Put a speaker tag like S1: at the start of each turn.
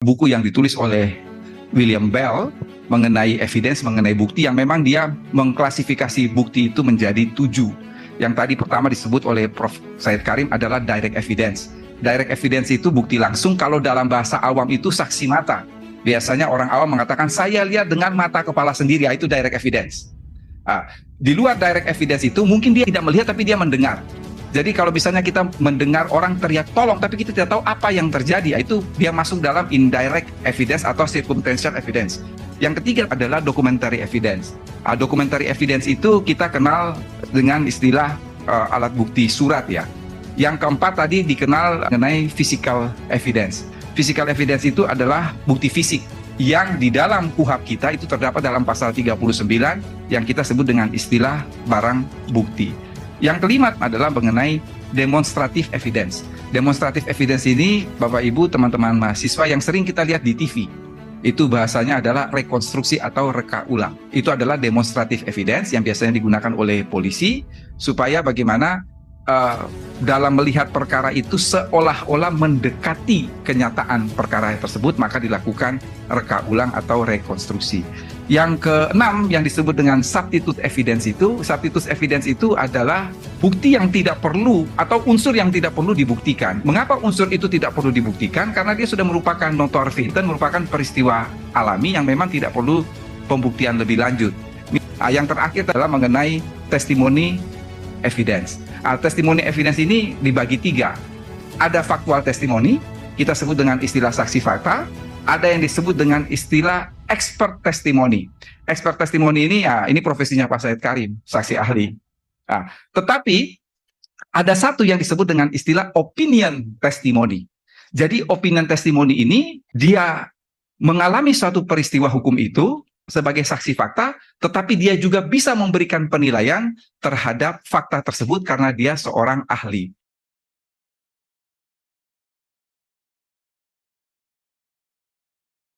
S1: buku yang ditulis oleh William Bell mengenai evidence, mengenai bukti, yang memang dia mengklasifikasi bukti itu menjadi 7. Yang tadi pertama disebut oleh Prof. Said Karim adalah direct evidence. Direct evidence itu bukti langsung, kalau dalam bahasa awam itu saksi mata. Biasanya orang awam mengatakan, saya lihat dengan mata kepala sendiri, itu direct evidence. Di luar direct evidence itu, mungkin dia tidak melihat tapi dia mendengar. Jadi kalau misalnya kita mendengar orang teriak tolong tapi kita tidak tahu apa yang terjadi, itu dia masuk dalam indirect evidence atau circumstantial evidence. Yang ketiga adalah documentary evidence. Documentary evidence itu kita kenal dengan istilah alat bukti surat ya. Yang keempat tadi dikenal mengenai physical evidence. Physical evidence itu adalah bukti fisik yang di dalam KUHP kita itu terdapat dalam pasal 39 yang kita sebut dengan istilah barang bukti. Yang kelima adalah mengenai demonstrative evidence. Demonstrative evidence ini, Bapak Ibu, teman-teman mahasiswa yang sering kita lihat di TV, itu bahasanya adalah rekonstruksi atau reka ulang. Itu adalah demonstrative evidence yang biasanya digunakan oleh polisi supaya bagaimana dalam melihat perkara itu seolah-olah mendekati kenyataan perkara tersebut, maka dilakukan reka ulang atau rekonstruksi. Yang keenam yang disebut dengan substitute evidence itu adalah bukti yang tidak perlu atau unsur yang tidak perlu dibuktikan. Mengapa unsur itu tidak perlu dibuktikan? Karena dia sudah merupakan notoire vitae, merupakan peristiwa alami yang memang tidak perlu pembuktian lebih lanjut. Yang terakhir adalah mengenai testimony evidence. Testimony evidence ini dibagi 3. Ada faktual testimony, kita sebut dengan istilah saksi fakta. Ada yang disebut dengan istilah expert testimony. Expert testimony ini profesinya Pak Said Karim, saksi ahli. Tetapi ada satu yang disebut dengan istilah opinion testimony. Jadi opinion testimony ini dia mengalami suatu peristiwa hukum itu sebagai saksi fakta, tetapi dia juga bisa memberikan penilaian terhadap fakta tersebut karena dia seorang ahli.